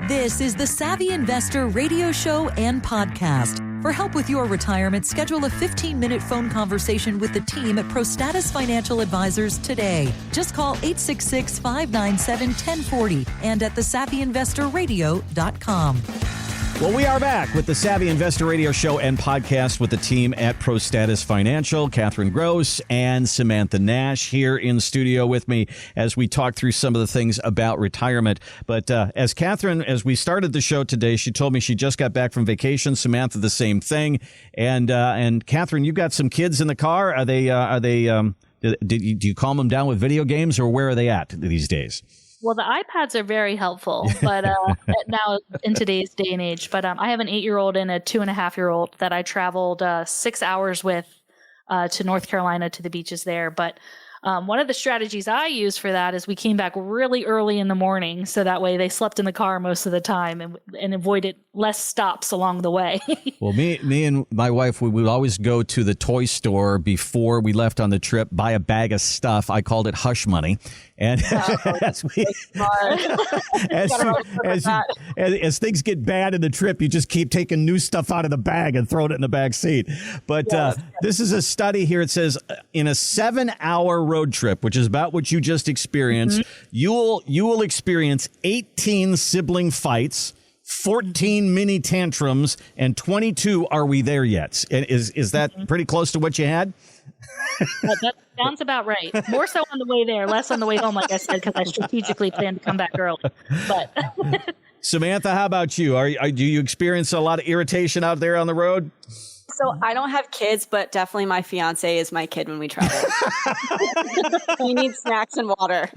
This is the Savvy Investor radio show and podcast. For help with your retirement, schedule a 15-minute phone conversation with the team at ProStatus Financial Advisors today. Just call 866-597-1040 and at thesavvyinvestorradio.com. Well, we are back with the Savvy Investor Radio Show and podcast with the team at ProStatus Financial, Katherine Groce and Samantha Nash here in studio with me as we talk through some of the things about retirement. But as Katherine, as we started the show today, she told me she just got back from vacation. Samantha, the same thing. And Katherine, you've got some kids in the car. Do you calm them down with video games, or where are they at these days? Well, the iPads are very helpful, but now in today's day and age. But I have an 8-year-old and a 2.5-year-old that I traveled 6 hours with to North Carolina to the beaches there. But one of the strategies I use for that is we came back really early in the morning, so that way they slept in the car most of the time and avoided less stops along the way. Well, me and my wife, we would always go to the toy store before we left on the trip, buy a bag of stuff. I called it hush money. And as things get bad in the trip, you just keep taking new stuff out of the bag and throwing it in the back seat. But this is a study here. It says in a 7-hour road trip, which is about what you just experienced, you will experience 18 sibling fights, 14 mini tantrums, and 22 "Are we there yet?" Is that pretty close to what you had? That sounds about right. More so on the way there, less on the way home, like I said, because I strategically planned to come back early. But Samantha, how about you? Do you experience a lot of irritation out there on the road? So I don't have kids, but definitely my fiance is my kid when we travel. He needs snacks and water.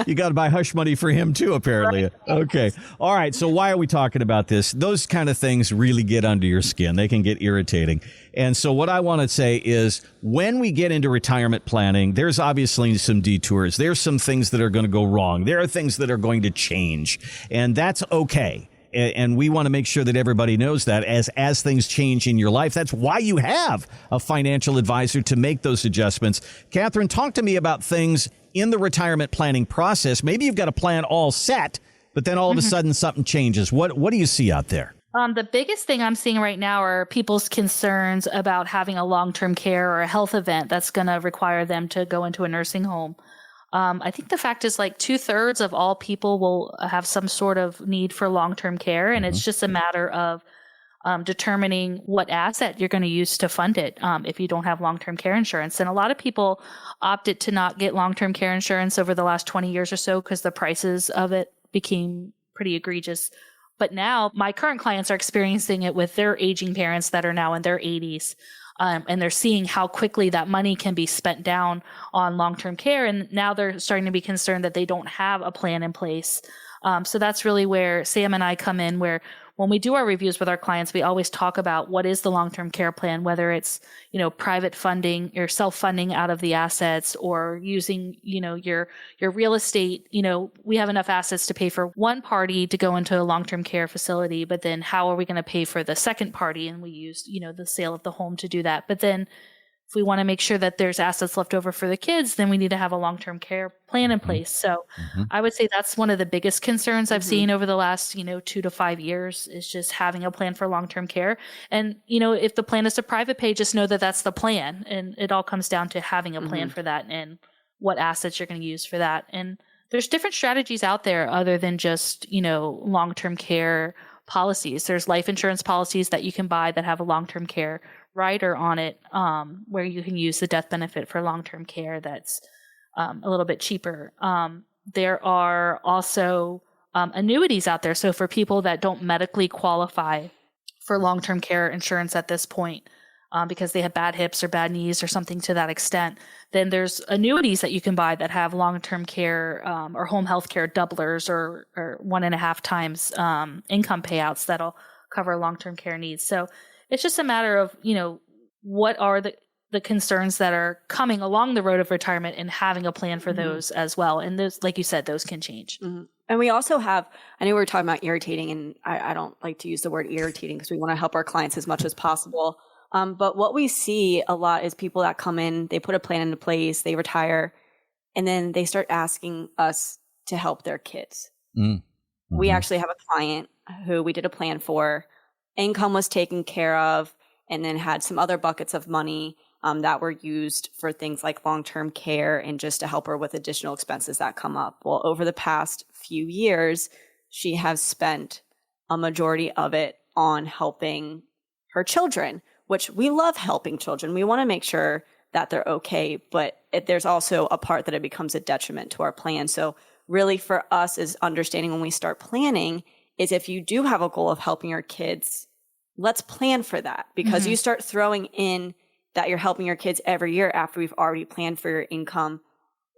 You got to buy hush money for him too, apparently. Right. Okay. All right. So why are we talking about this? Those kind of things really get under your skin. They can get irritating. And so what I want to say is when we get into retirement planning, there's obviously some detours. There's some things that are going to go wrong. There are things that are going to change, and that's okay. And we want to make sure that everybody knows that as things change in your life. That's why you have a financial advisor to make those adjustments. Katherine, talk to me about things in the retirement planning process. Maybe you've got a plan all set, but then all of a sudden something changes. What do you see out there? The biggest thing I'm seeing right now are people's concerns about having a long-term care or a health event that's going to require them to go into a nursing home. I think the fact is like 2/3 of all people will have some sort of need for long-term care. And it's just a matter of determining what asset you're going to use to fund it if you don't have long-term care insurance. And a lot of people opted to not get long-term care insurance over the last 20 years or so because the prices of it became pretty egregious. But now my current clients are experiencing it with their aging parents that are now in their 80s. And they're seeing how quickly that money can be spent down on long-term care. And now they're starting to be concerned that they don't have a plan in place. So that's really where Sam and I come in, where when we do our reviews with our clients, we always talk about what is the long-term care plan, whether it's, private funding or self-funding out of the assets or using, your real estate. We have enough assets to pay for one party to go into a long-term care facility, but then how are we going to pay for the second party? And we use, the sale of the home to do that. But then if we want to make sure that there's assets left over for the kids, then we need to have a long-term care plan in place. So I would say that's one of the biggest concerns I've seen over the last, 2 to 5 years is just having a plan for long-term care. And, if the plan is to private pay, just know that that's the plan. And it all comes down to having a plan for that and what assets you're going to use for that. And there's different strategies out there other than just, long-term care policies. There's life insurance policies that you can buy that have a long-term care rider on it, where you can use the death benefit for long-term care that's a little bit cheaper. There are also annuities out there. So for people that don't medically qualify for long-term care insurance at this point, because they have bad hips or bad knees or something to that extent, then there's annuities that you can buy that have long-term care or home health care doublers or 1.5 times income payouts that'll cover long-term care needs. So it's just a matter of, what are the concerns that are coming along the road of retirement and having a plan for those as well. And those, like you said, those can change. And we also have, I know we were talking about irritating, and I don't like to use the word irritating because we want to help our clients as much as possible. But what we see a lot is people that come in, they put a plan into place, they retire, and then they start asking us to help their kids. We actually have a client who we did a plan for. Income was taken care of, and then had some other buckets of money that were used for things like long-term care and just to help her with additional expenses that come up. Well, over the past few years, she has spent a majority of it on helping her children, which we love helping children. We want to make sure that they're okay, but there's also a part that it becomes a detriment to our plan. So really for us is understanding when we start planning is if you do have a goal of helping your kids, let's plan for that, because you start throwing in that you're helping your kids every year after we've already planned for your income.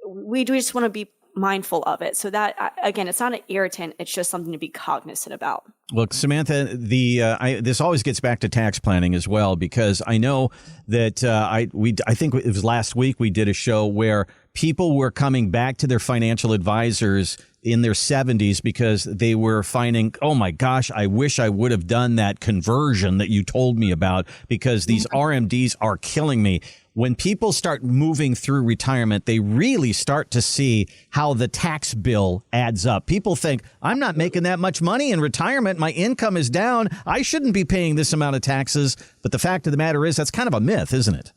We do just want to be mindful of it. So that, again, it's not an irritant. It's just something to be cognizant about. Look, Samantha, this always gets back to tax planning as well, because I know that I think it was last week we did a show where people were coming back to their financial advisors in their 70s because they were finding, oh my gosh, I wish I would have done that conversion that you told me about, because these RMDs are killing me. When people start moving through retirement, they really start to see how the tax bill adds up. People think, I'm not making that much money in retirement. My income is down. I shouldn't be paying this amount of taxes. But the fact of the matter is, that's kind of a myth, isn't it?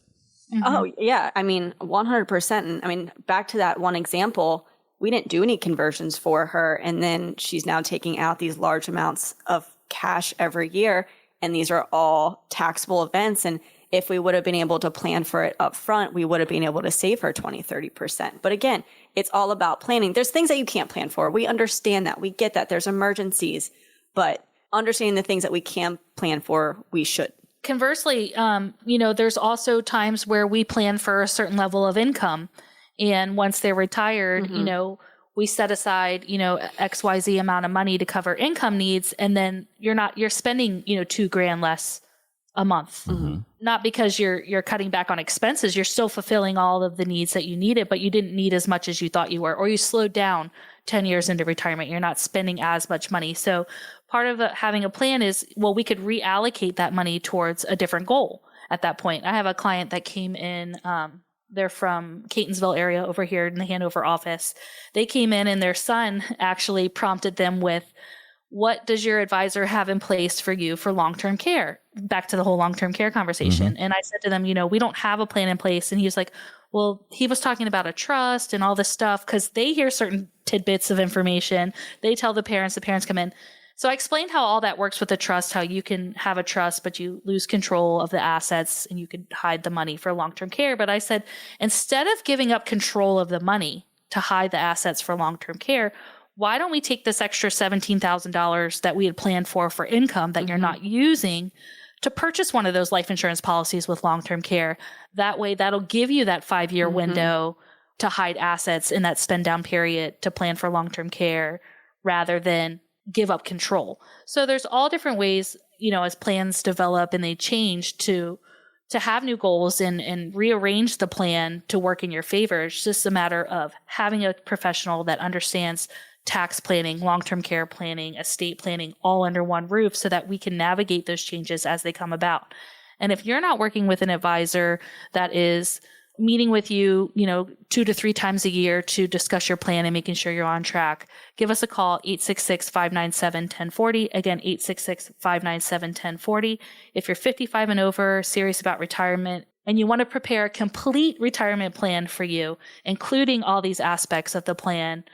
Oh, yeah. I mean, 100%. And I mean, back to that one example, we didn't do any conversions for her. And then she's now taking out these large amounts of cash every year. And these are all taxable events. And if we would have been able to plan for it up front, we would have been able to save her 20, 30%. But again, it's all about planning. There's things that you can't plan for. We understand that. We get that. There's emergencies. But understanding the things that we can plan for, we should. Conversely, there's also times where we plan for a certain level of income. And once they're retired, we set aside, XYZ amount of money to cover income needs. And then you're spending, $2,000 less a month, not because you're cutting back on expenses. You're still fulfilling all of the needs that you needed, but you didn't need as much as you thought you were, or you slowed down 10 years into retirement. You're not spending as much money. So part of having a plan is, well, we could reallocate that money towards a different goal at that point. I have a client that came in, they're from Catonsville area over here in the Hanover office. They came in and their son actually prompted them with, what does your advisor have in place for you for long-term care? Back to the whole long-term care conversation. And I said to them, we don't have a plan in place. And he was like, well, he was talking about a trust and all this stuff, because they hear certain tidbits of information. They tell the parents come in. So I explained how all that works with the trust, how you can have a trust, but you lose control of the assets and you could hide the money for long-term care. But I said, instead of giving up control of the money to hide the assets for long-term care, why don't we take this extra $17,000 that we had planned for income that you're not using to purchase one of those life insurance policies with long-term care? That way, that'll give you that 5-year window to hide assets in that spend down period to plan for long-term care rather than give up control. So there's all different ways, as plans develop and they change to have new goals and rearrange the plan to work in your favor. It's just a matter of having a professional that understands tax planning, long-term care planning, estate planning, all under one roof so that we can navigate those changes as they come about. And if you're not working with an advisor that is meeting with you, 2 to 3 times a year to discuss your plan and making sure you're on track, give us a call, 866-597-1040. Again, 866-597-1040. If you're 55 and over, serious about retirement, and you want to prepare a complete retirement plan for you, including all these aspects of the plan,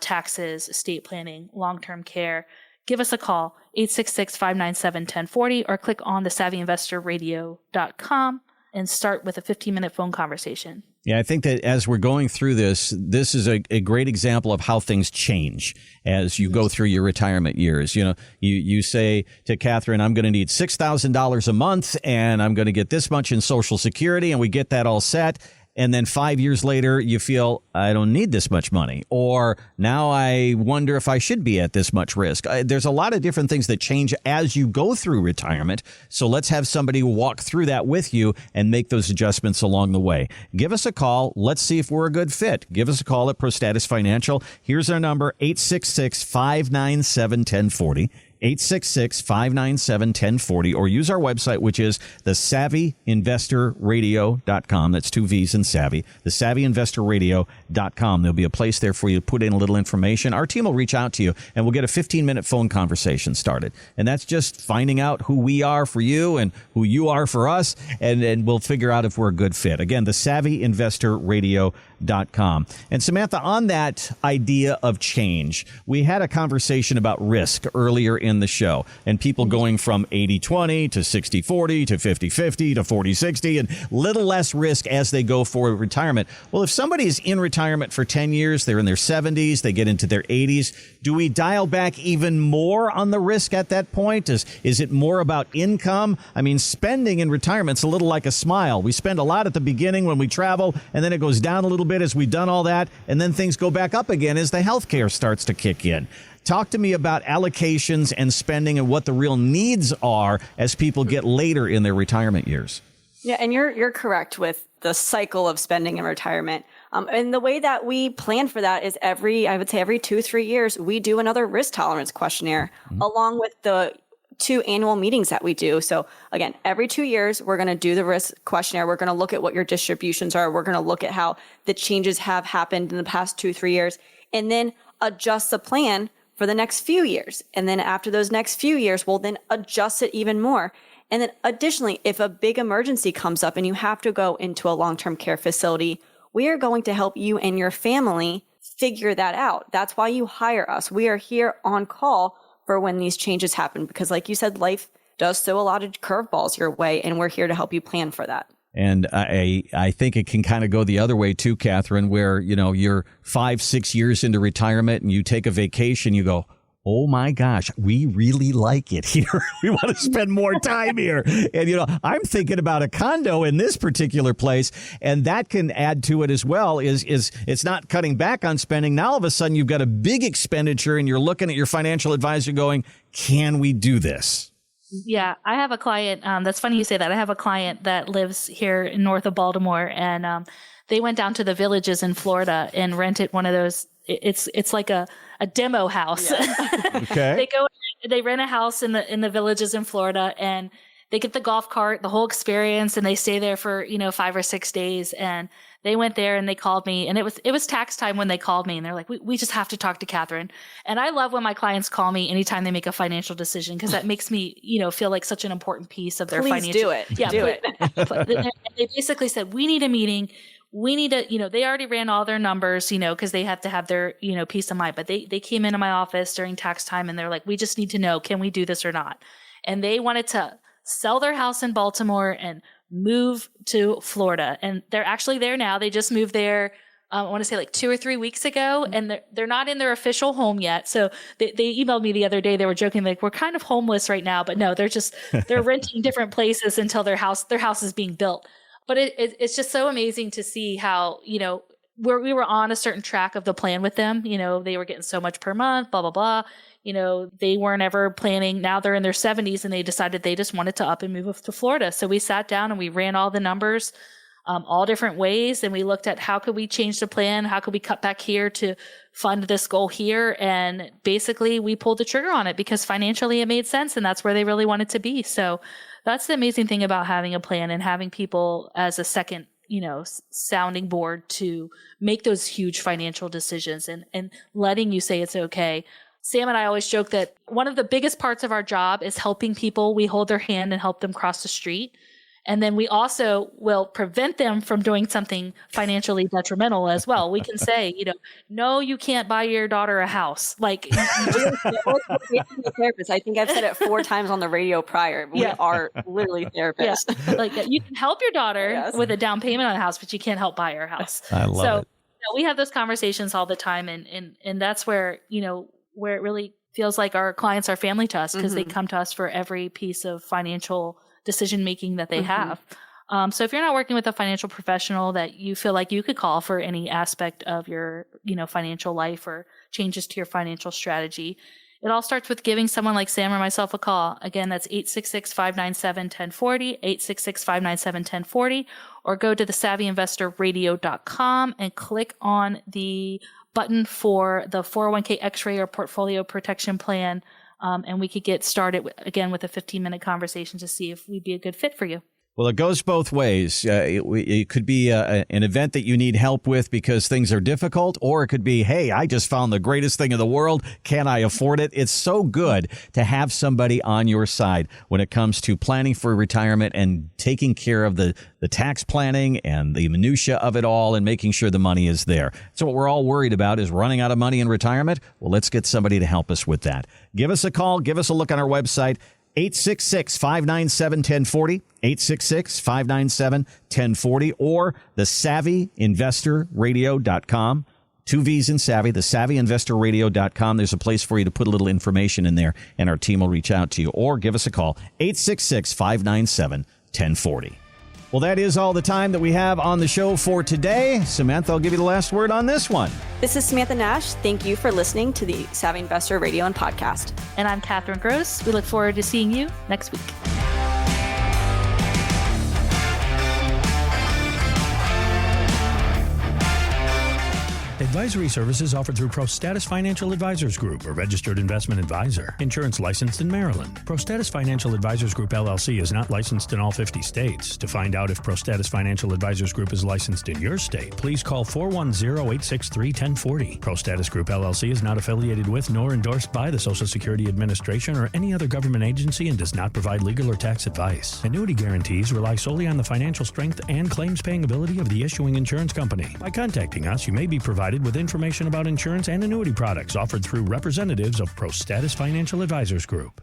taxes, estate planning, long-term care, give us a call, 866-597-1040, or click on thesavvyinvestorradio.com and start with a 15-minute phone conversation. Yeah, I think that as we're going through this is a great example of how things change as you go through your retirement years. You say to Katherine, I'm going to need $6,000 a month and I'm going to get this much in Social Security, and we get that all set. And then 5 years later, you feel, I don't need this much money. Or now I wonder if I should be at this much risk. There's a lot of different things that change as you go through retirement. So let's have somebody walk through that with you and make those adjustments along the way. Give us a call. Let's see if we're a good fit. Give us a call at ProStatus Financial. Here's our number, 866-597-1040. 866-597-1040, or use our website, which is thesavvyinvestorradio.com. That's 2 V's in savvy, thesavvyinvestorradio.com. There'll be a place there for you to put in a little information. Our team will reach out to you, and we'll get a 15-minute phone conversation started. And that's just finding out who we are for you and who you are for us, and we'll figure out if we're a good fit. Again, thesavvyinvestorradio.com. And Samantha, on that idea of change, we had a conversation about risk earlier in the show, and people going from 80-20 to 60-40 to 50-50 to 40-60 and little less risk as they go for retirement. Well, if somebody is in retirement for 10 years, they're in their 70s, they get into their 80s, do we dial back even more on the risk at that point? Is it more about income? I mean, spending in retirement's a little like a smile. We spend a lot at the beginning when we travel, and then it goes down a little bit as we've done all that, and then things go back up again as the healthcare starts to kick in. Talk to me about allocations and spending and what the real needs are as people get later in their retirement years. Yeah, and you're correct with the cycle of spending in retirement. And the way that we plan for that is every 2-3 years, we do another risk tolerance questionnaire along with the 2 annual meetings that we do. So again, every 2 years, we're going to do the risk questionnaire. We're going to look at what your distributions are. We're going to look at how the changes have happened in the past 2-3 years, and then adjust the plan for the next few years. And then after those next few years, we'll then adjust it even more. And then additionally, if a big emergency comes up and you have to go into a long-term care facility, we are going to help you and your family figure that out. That's why you hire us. We are here on call for when these changes happen, because like you said, life does throw a lot of curveballs your way, and we're here to help you plan for that. And I think it can kind of go the other way too, Katherine, where, you're 5-6 years into retirement and you take a vacation, you go, oh my gosh, we really like it here. We want to spend more time here. And, I'm thinking about a condo in this particular place, and that can add to it as well. Is it's not cutting back on spending. Now all of a sudden you've got a big expenditure and you're looking at your financial advisor going, can we do this? Yeah, I have a client. That's funny you say that. I have a client that lives here north of Baltimore, and they went down to the Villages in Florida and rented one of those. It's like a demo house. Yeah. Okay. They rent a house in the Villages in Florida, and they get the golf cart, the whole experience, and they stay there for 5 or 6 days. And they went there and they called me, and it was tax time when they called me, and they're like, we just have to talk to Katherine. And I love when my clients call me anytime they make a financial decision, because that makes me feel like such an important piece of their financial. Please do it. Yeah, do it. They basically said, we need a meeting. We need to, they already ran all their numbers, because they have to have their, peace of mind. But they came into my office during tax time, and they're like, we just need to know, can we do this or not? And they wanted to sell their house in Baltimore and move to Florida. And they're actually there now. They just moved there, I want to say like 2 or 3 weeks ago, and they're not in their official home yet. So they emailed me the other day. They were joking, like, we're kind of homeless right now, but no, they're renting different places until their house is being built. But it's just so amazing to see how, where we were on a certain track of the plan with them. They were getting so much per month, blah, blah, blah. They weren't ever planning. Now they're in their 70s and they decided they just wanted to up and move to Florida. So we sat down and we ran all the numbers, all different ways. And we looked at how could we change the plan? How could we cut back here to fund this goal here? And basically we pulled the trigger on it because financially it made sense. And that's where they really wanted to be. So that's the amazing thing about having a plan and having people as a second, sounding board to make those huge financial decisions and letting you say it's okay. Sam and I always joke that one of the biggest parts of our job is helping people. We hold their hand and help them cross the street. And then we also will prevent them from doing something financially detrimental as well. We can say, no, you can't buy your daughter a house. Like, therapist. I think I've said it 4 times on the radio prior. We are literally therapists. Yeah. Like, you can help your daughter with a down payment on a house, but you can't help buy her house. I love it. We have those conversations all the time. And that's where, where it really feels like our clients are family to us, because they come to us for every piece of financial decision-making that they have. So if you're not working with a financial professional that you feel like you could call for any aspect of your, financial life or changes to your financial strategy, it all starts with giving someone like Sam or myself a call. Again, that's 866-597-1040, 866-597-1040, or go to thesavvyinvestorradio.com and click on the button for the 401k X-ray or portfolio protection plan and we could get started again with a 15-minute conversation to see if we'd be a good fit for you. Well, it goes both ways. It could be an event that you need help with because things are difficult, or it could be, hey, I just found the greatest thing in the world. Can I afford it? It's so good to have somebody on your side when it comes to planning for retirement and taking care of the tax planning and the minutia of it all and making sure the money is there. So what we're all worried about is running out of money in retirement. Well, let's get somebody to help us with that. Give us a call. Give us a look on our website. 866-597-1040, 866-597-1040, or the SavvyInvestorRadio.com. 2 V's in Savvy, the SavvyInvestorRadio.com. There's a place for you to put a little information in there, and our team will reach out to you. Or give us a call, 866-597-1040. Well, that is all the time that we have on the show for today. Samantha, I'll give you the last word on this one. This is Samantha Nash. Thank you for listening to the Savvy Investor Radio and Podcast. And I'm Katherine Groce. We look forward to seeing you next week. Advisory services offered through ProStatus Financial Advisors Group, a registered investment advisor. Insurance licensed in Maryland. ProStatus Financial Advisors Group, LLC is not licensed in all 50 states. To find out if ProStatus Financial Advisors Group is licensed in your state, please call 410-863-1040. ProStatus Group, LLC is not affiliated with nor endorsed by the Social Security Administration or any other government agency and does not provide legal or tax advice. Annuity guarantees rely solely on the financial strength and claims-paying ability of the issuing insurance company. By contacting us, you may be provided with information about insurance and annuity products offered through representatives of ProStatus Financial Advisors Group.